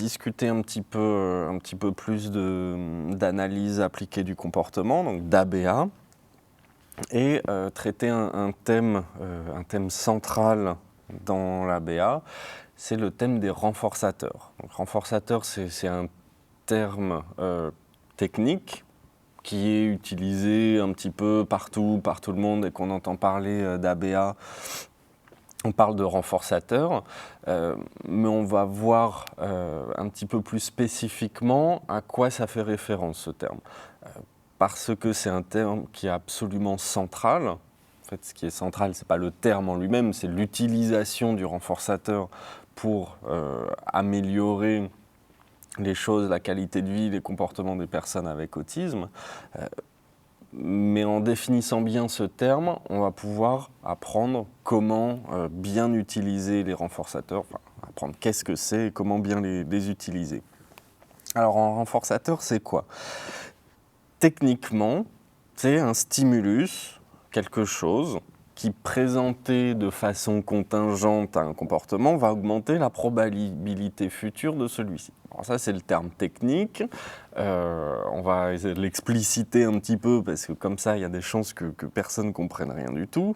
discuter un petit peu plus d'analyse appliquée du comportement, donc d'ABA, et traiter un thème central dans l'ABA, c'est le thème des renforçateurs. Donc, renforçateur, c'est un terme technique qui est utilisé un petit peu partout, par tout le monde, et qu'on entend parler d'ABA. On parle de renforçateur, mais on va voir un petit peu plus spécifiquement à quoi ça fait référence ce terme. Parce que c'est un terme qui est absolument central. En fait, ce qui est central, ce n'est pas le terme en lui-même, c'est l'utilisation du renforçateur pour améliorer les choses, la qualité de vie, les comportements des personnes avec autisme. Mais en définissant bien ce terme, on va pouvoir apprendre comment bien utiliser les renforçateurs, enfin, apprendre qu'est-ce que c'est et comment bien les utiliser. Alors, un renforçateur, c'est quoi ? Techniquement, c'est un stimulus, quelque chose qui, présenté de façon contingente à un comportement, va augmenter la probabilité future de celui-ci. Alors ça, c'est le terme technique. On va essayer de l'expliciter un petit peu, parce que comme ça, il y a des chances que personne ne comprenne rien du tout.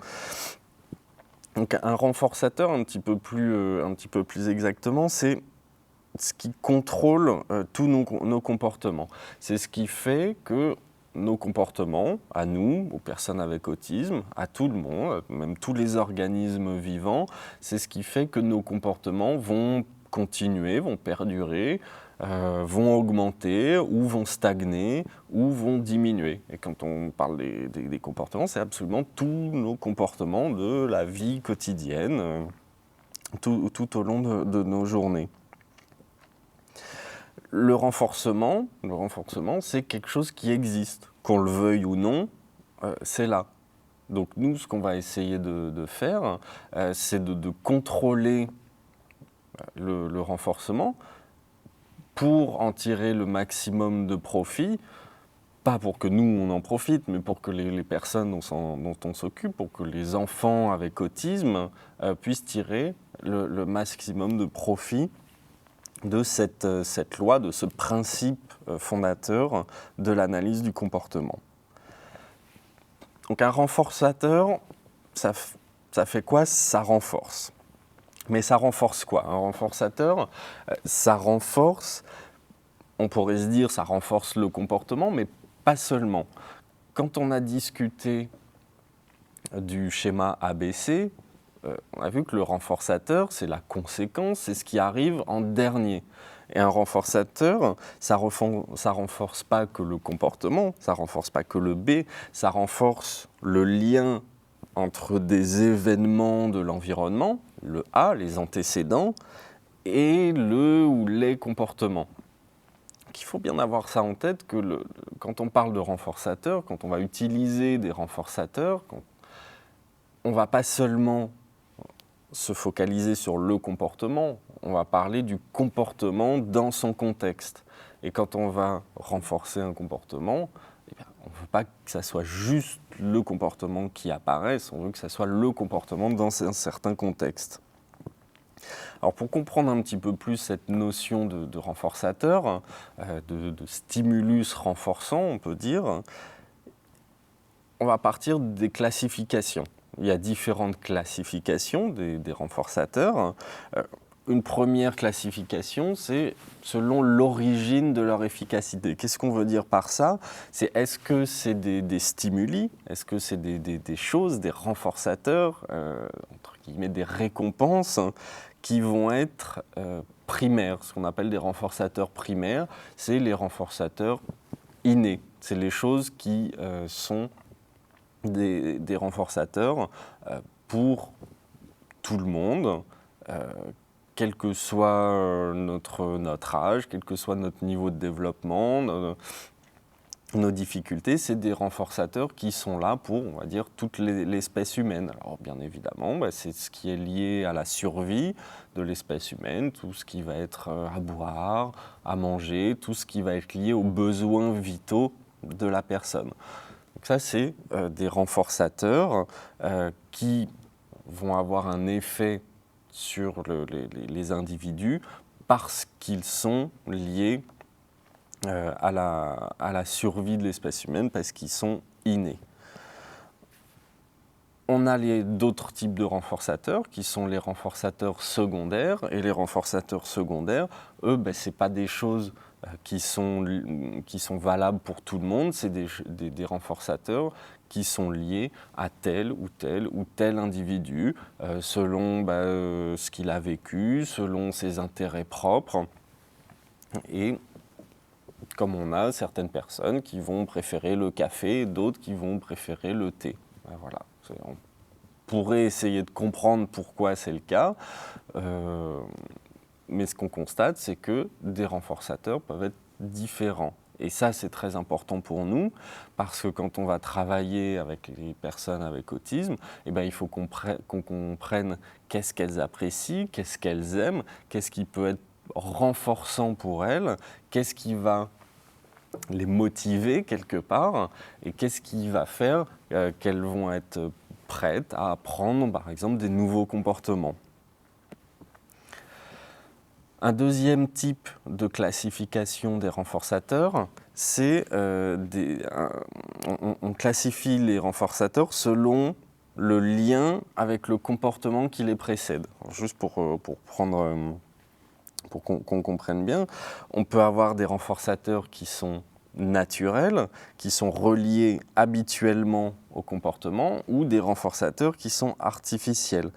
Donc un renforçateur, un petit peu plus exactement, c'est ce qui contrôle tous nos comportements. C'est ce qui fait que nos comportements, à nous, aux personnes avec autisme, à tout le monde, même tous les organismes vivants, c'est ce qui fait que nos comportements vont continuer, vont perdurer, vont augmenter ou vont stagner ou vont diminuer. Et quand on parle des comportements, c'est absolument tous nos comportements de la vie quotidienne, tout au long de nos journées. Le renforcement, c'est quelque chose qui existe. Qu'on le veuille ou non, c'est là. Donc nous, ce qu'on va essayer de faire, c'est de contrôler le renforcement pour en tirer le maximum de profit, pas pour que nous, on en profite, mais pour que les personnes dont on s'occupe, pour que les enfants avec autisme puissent tirer le maximum de profit de cette loi, de ce principe fondateur de l'analyse du comportement. Donc un renforçateur, ça fait quoi ? Ça renforce. Mais ça renforce quoi ? Un renforçateur, ça renforce, on pourrait se dire, ça renforce le comportement, mais pas seulement. Quand on a discuté du schéma ABC, on a vu que le renforçateur, c'est la conséquence, c'est ce qui arrive en dernier. Et un renforçateur, ça renforce pas que le comportement, ça renforce pas que le B, ça renforce le lien entre des événements de l'environnement, le A, les antécédents, et le ou les comportements. Donc, il faut bien avoir ça en tête que quand on parle de renforçateurs, quand on va utiliser des renforçateurs, on ne va pas seulement se focaliser sur le comportement, on va parler du comportement dans son contexte. Et quand on va renforcer un comportement, on ne veut pas que ça soit juste le comportement qui apparaisse, on veut que ça soit le comportement dans un certain contexte. Alors pour comprendre un petit peu plus cette notion de renforçateur, de stimulus renforçant, on peut dire, on va partir des classifications. Il y a différentes classifications des renforçateurs. Une première classification, c'est selon l'origine de leur efficacité. Qu'est-ce qu'on veut dire par ça ? C'est est-ce que c'est des stimuli ? Est-ce que c'est des choses, des renforçateurs, entre guillemets des récompenses, qui vont être primaires ? Ce qu'on appelle des renforçateurs primaires, c'est les renforçateurs innés. C'est les choses qui sont des renforçateurs pour tout le monde, quel que soit notre âge, quel que soit notre niveau de développement, nos difficultés, c'est des renforçateurs qui sont là pour, on va dire, toute l'espèce humaine. Alors bien évidemment, c'est ce qui est lié à la survie de l'espèce humaine, tout ce qui va être à boire, à manger, tout ce qui va être lié aux besoins vitaux de la personne. Donc ça, c'est des renforçateurs qui vont avoir un effet sur les individus parce qu'ils sont liés à la survie de l'espèce humaine, parce qu'ils sont innés. On a d'autres types de renforçateurs qui sont les renforçateurs secondaires. Et les renforçateurs secondaires, eux, ce n'est pas des choses qui sont valables pour tout le monde. C'est des renforçateurs qui sont liés à tel ou tel individu, selon ce qu'il a vécu, selon ses intérêts propres. Et comme on a certaines personnes qui vont préférer le café, d'autres qui vont préférer le thé. Voilà. On pourrait essayer de comprendre pourquoi c'est le cas, mais ce qu'on constate, c'est que des renforçateurs peuvent être différents. Et ça, c'est très important pour nous, parce que quand on va travailler avec les personnes avec autisme, il faut qu'on comprenne qu'est-ce qu'elles apprécient, qu'est-ce qu'elles aiment, qu'est-ce qui peut être renforçant pour elles, qu'est-ce qui va les motiver quelque part, et qu'est-ce qui va faire qu'elles vont être prêtes à apprendre, par exemple, des nouveaux comportements. Un deuxième type de classification des renforçateurs, c'est on classifie les renforçateurs selon le lien avec le comportement qui les précède. Alors, juste pour qu'on comprenne bien, on peut avoir des renforçateurs qui sont naturels, qui sont reliés habituellement au comportement, ou des renforçateurs qui sont artificiels.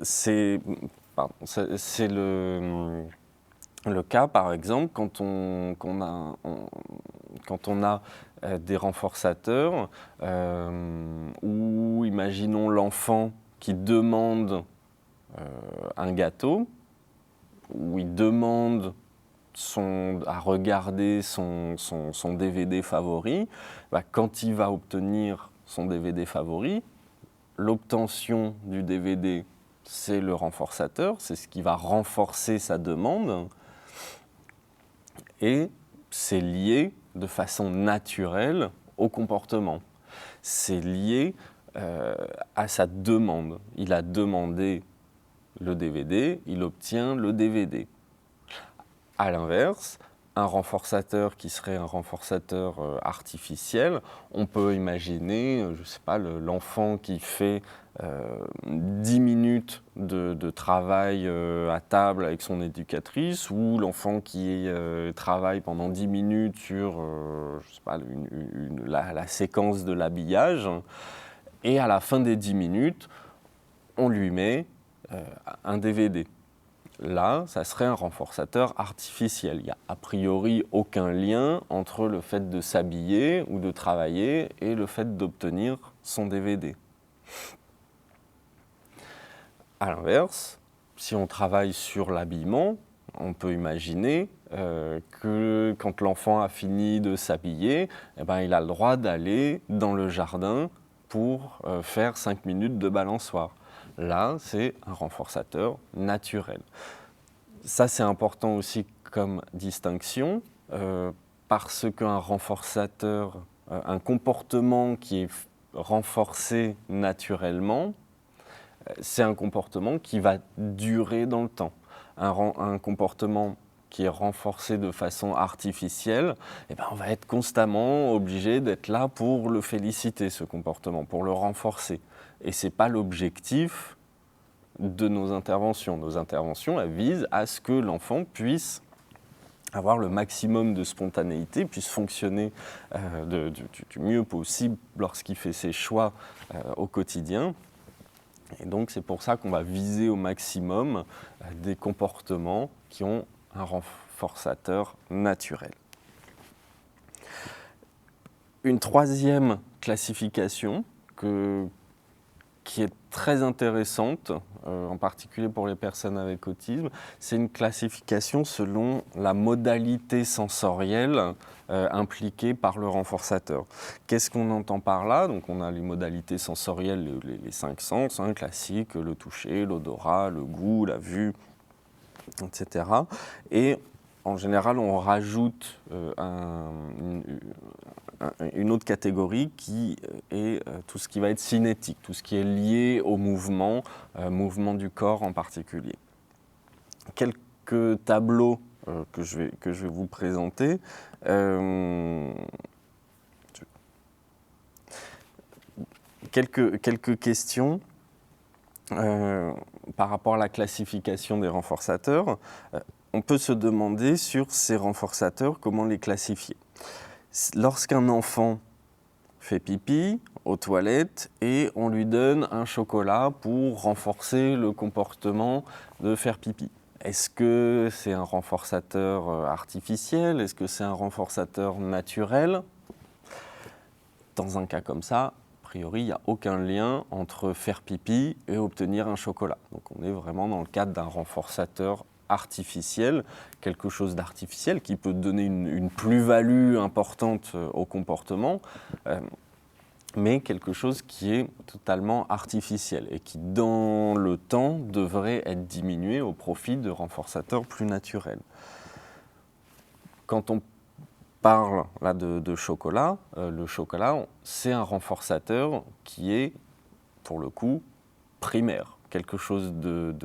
C'est le cas, par exemple, quand on a des renforçateurs où, imaginons l'enfant qui demande un gâteau, où il demande à regarder son DVD favori, quand il va obtenir son DVD favori, l'obtention du DVD, c'est le renforçateur, c'est ce qui va renforcer sa demande, et c'est lié de façon naturelle au comportement. C'est lié à sa demande. Il a demandé le DVD, il obtient le DVD. À l'inverse, un renforçateur qui serait un renforçateur artificiel, on peut imaginer, je ne sais pas, l'enfant qui fait 10 minutes de travail à table avec son éducatrice, ou l'enfant qui travaille pendant 10 minutes sur je sais pas, la séquence de l'habillage, et à la fin des 10 minutes, on lui met un DVD. Là, ça serait un renforçateur artificiel. Il n'y a a priori aucun lien entre le fait de s'habiller ou de travailler et le fait d'obtenir son DVD. À l'inverse, si on travaille sur l'habillement, on peut imaginer que quand l'enfant a fini de s'habiller, il a le droit d'aller dans le jardin pour faire 5 minutes de balançoire. Là, c'est un renforçateur naturel. Ça, c'est important aussi comme distinction, parce qu'un renforçateur, un comportement qui est renforcé naturellement, c'est un comportement qui va durer dans le temps. Un comportement qui est renforcé de façon artificielle, on va être constamment obligé d'être là pour le féliciter, ce comportement, pour le renforcer. Et ce n'est pas l'objectif de nos interventions. Nos interventions, elles visent à ce que l'enfant puisse avoir le maximum de spontanéité, puisse fonctionner du mieux possible lorsqu'il fait ses choix au quotidien. Et donc c'est pour ça qu'on va viser au maximum des comportements qui ont un renforçateur naturel. Une troisième classification qui est très intéressante, en particulier pour les personnes avec autisme, c'est une classification selon la modalité sensorielle impliquée par le renforçateur. Qu'est-ce qu'on entend par là? Donc on a les modalités sensorielles, les 5 sens, classiques, le toucher, l'odorat, le goût, la vue, etc. Et en général, on rajoute une autre catégorie qui est tout ce qui va être cinétique, tout ce qui est lié au mouvement du corps en particulier. quelques tableaux que je vais vous présenter. Quelques questions par rapport à la classification des renforçateurs. On peut se demander sur ces renforçateurs comment les classifier. Lorsqu'un enfant fait pipi aux toilettes et on lui donne un chocolat pour renforcer le comportement de faire pipi. Est-ce que c'est un renforçateur artificiel? Est-ce que c'est un renforçateur naturel? Dans un cas comme ça, a priori, il n'y a aucun lien entre faire pipi et obtenir un chocolat. Donc on est vraiment dans le cadre d'un renforçateur artificiel, quelque chose d'artificiel qui peut donner une plus-value importante au comportement, mais quelque chose qui est totalement artificiel et qui, dans le temps, devrait être diminué au profit de renforçateurs plus naturels. Quand on parle là de chocolat, le chocolat, c'est un renforçateur qui est, pour le coup, primaire. Quelque chose de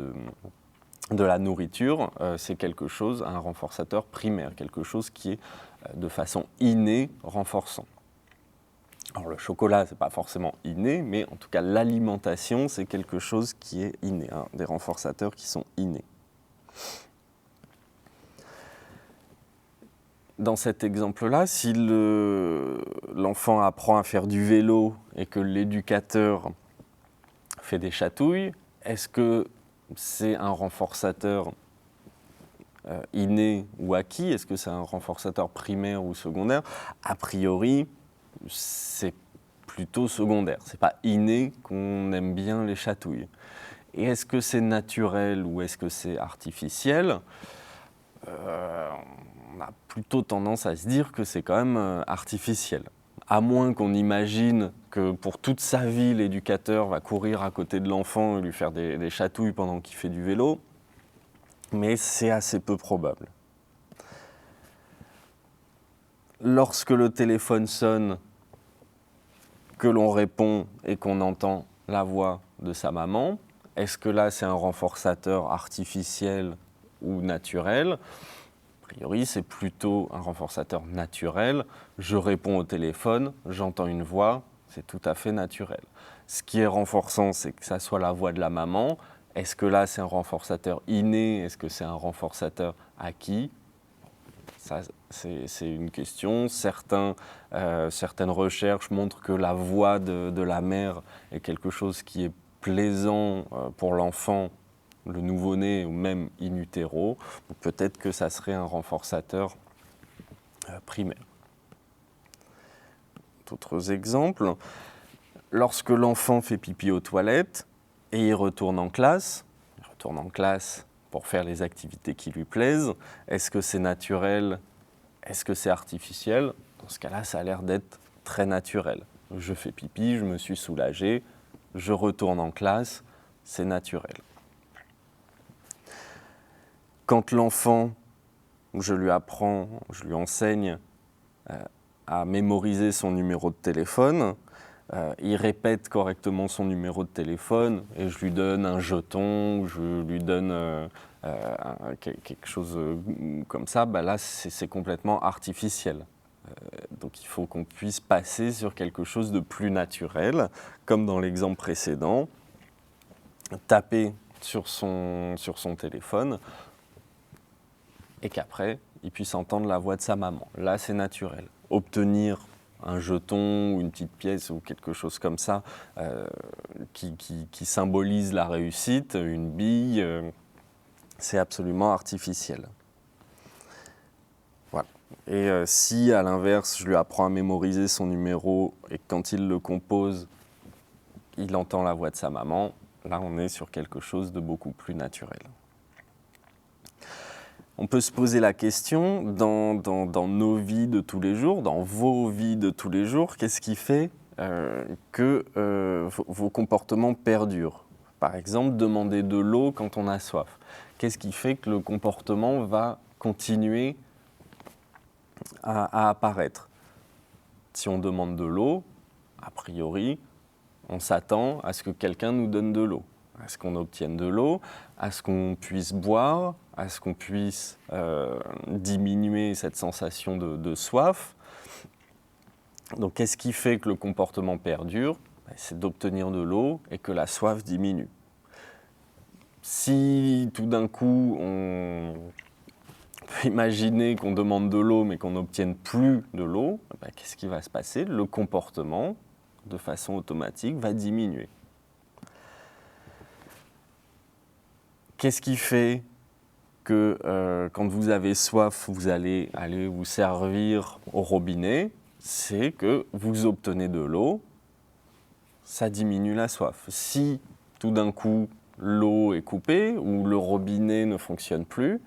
la nourriture, c'est quelque chose, un renforçateur primaire, quelque chose qui est de façon innée renforçant. Alors le chocolat, c'est pas forcément inné, mais en tout cas l'alimentation, c'est quelque chose qui est inné, hein, des renforçateurs qui sont innés. Dans cet exemple-là, si l'enfant apprend à faire du vélo et que l'éducateur fait des chatouilles, est-ce que c'est un renforçateur inné ou acquis? Est-ce que c'est un renforçateur primaire ou secondaire? A priori, c'est plutôt secondaire. C'est pas inné qu'on aime bien les chatouilles. Et est-ce que c'est naturel ou est-ce que c'est artificiel? On a plutôt tendance à se dire que c'est quand même artificiel. À moins qu'on imagine que pour toute sa vie, l'éducateur va courir à côté de l'enfant et lui faire des chatouilles pendant qu'il fait du vélo, mais c'est assez peu probable. Lorsque le téléphone sonne, que l'on répond et qu'on entend la voix de sa maman, est-ce que là c'est un renforçateur artificiel ou naturel? A priori, c'est plutôt un renforçateur naturel. Je réponds au téléphone, j'entends une voix, c'est tout à fait naturel. Ce qui est renforçant, c'est que ça soit la voix de la maman. Est-ce que là, c'est un renforçateur inné? Est-ce que c'est un renforçateur acquis? Ça, c'est une question. Certaines recherches montrent que la voix de la mère est quelque chose qui est plaisant pour l'enfant, le nouveau-né ou même in utero. Peut-être que ça serait un renforçateur primaire. D'autres exemples. Lorsque l'enfant fait pipi aux toilettes et il retourne en classe pour faire les activités qui lui plaisent, est-ce que c'est naturel? Est-ce que c'est artificiel? Dans ce cas-là, ça a l'air d'être très naturel. Je fais pipi, je me suis soulagé, je retourne en classe, c'est naturel. Quand l'enfant, je lui enseigne à mémoriser son numéro de téléphone, il répète correctement son numéro de téléphone et je lui donne un jeton, je lui donne quelque chose comme ça, là c'est complètement artificiel. Donc il faut qu'on puisse passer sur quelque chose de plus naturel, comme dans l'exemple précédent, taper sur son téléphone et qu'après il puisse entendre la voix de sa maman. Là c'est naturel. Obtenir un jeton ou une petite pièce ou quelque chose comme ça qui symbolise la réussite, une bille, c'est absolument artificiel. Voilà. Et si à l'inverse, je lui apprends à mémoriser son numéro et que quand il le compose, il entend la voix de sa maman, là on est sur quelque chose de beaucoup plus naturel. On peut se poser la question, dans nos vies de tous les jours, dans vos vies de tous les jours, qu'est-ce qui fait que vos comportements perdurent? Par exemple, demander de l'eau quand on a soif. Qu'est-ce qui fait que le comportement va continuer à apparaître? Si on demande de l'eau, a priori, on s'attend à ce que quelqu'un nous donne de l'eau. à ce qu'on obtienne de l'eau, à ce qu'on puisse boire, à ce qu'on puisse diminuer cette sensation de soif. Donc qu'est-ce qui fait que le comportement perdure? C'est d'obtenir de l'eau et que la soif diminue. Si tout d'un coup on peut imaginer qu'on demande de l'eau mais qu'on n'obtienne plus de l'eau, qu'est-ce qui va se passer? Le comportement, de façon automatique, va diminuer. Qu'est-ce qui fait que quand vous avez soif, vous allez aller vous servir au robinet? C'est que vous obtenez de l'eau, ça diminue la soif. Si tout d'un coup l'eau est coupée ou le robinet ne fonctionne plus,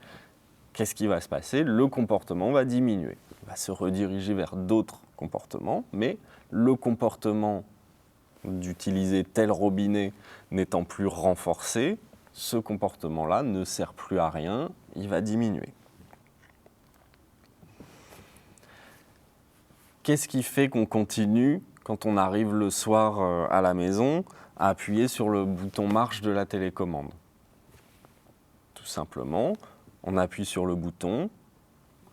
qu'est-ce qui va se passer? Le comportement va diminuer. Il va se rediriger vers d'autres comportements, mais le comportement d'utiliser tel robinet n'étant plus renforcé, ce comportement-là ne sert plus à rien, il va diminuer. Qu'est-ce qui fait qu'on continue, quand on arrive le soir à la maison, à appuyer sur le bouton marche de la télécommande? Tout simplement, on appuie sur le bouton,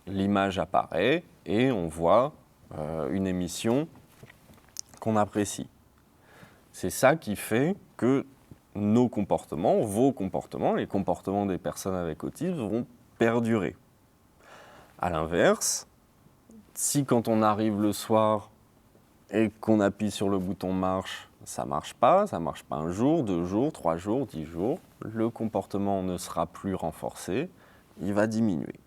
l'image apparaît et on voit une émission qu'on apprécie. C'est ça qui fait que nos comportements, vos comportements, les comportements des personnes avec autisme vont perdurer. À l'inverse, si quand on arrive le soir et qu'on appuie sur le bouton marche, ça ne marche pas un jour, 2 jours, 3 jours, 10 jours, le comportement ne sera plus renforcé, il va diminuer.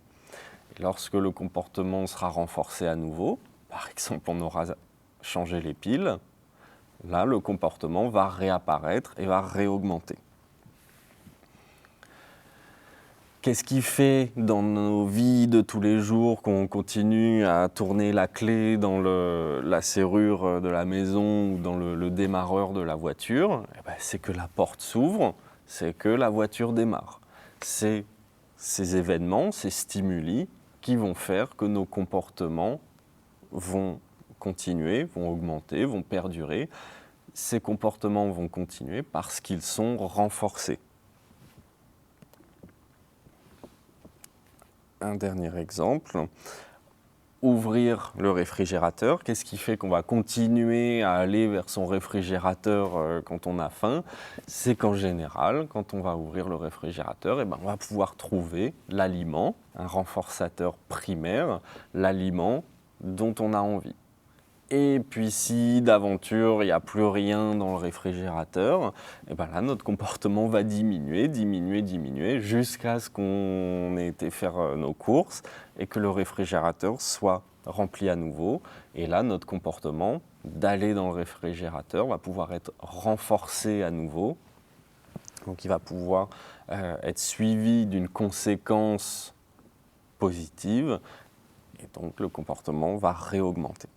Et lorsque le comportement sera renforcé à nouveau, par exemple on aura changé les piles, là le comportement va réapparaître et va réaugmenter. Qu'est-ce qui fait dans nos vies de tous les jours qu'on continue à tourner la clé dans la serrure de la maison ou dans le démarreur de la voiture? C'est que la porte s'ouvre, c'est que la voiture démarre. C'est ces événements, ces stimuli qui vont faire que nos comportements vont continuer, vont augmenter, vont perdurer. Ces comportements vont continuer parce qu'ils sont renforcés. Un dernier exemple, ouvrir le réfrigérateur. Qu'est-ce qui fait qu'on va continuer à aller vers son réfrigérateur quand on a faim? C'est qu'en général, quand on va ouvrir le réfrigérateur, on va pouvoir trouver l'aliment, un renforçateur primaire, l'aliment dont on a envie. Et puis si d'aventure il n'y a plus rien dans le réfrigérateur, là notre comportement va diminuer jusqu'à ce qu'on ait été faire nos courses et que le réfrigérateur soit rempli à nouveau. Et là notre comportement d'aller dans le réfrigérateur va pouvoir être renforcé à nouveau. Donc il va pouvoir être suivi d'une conséquence positive et donc le comportement va réaugmenter.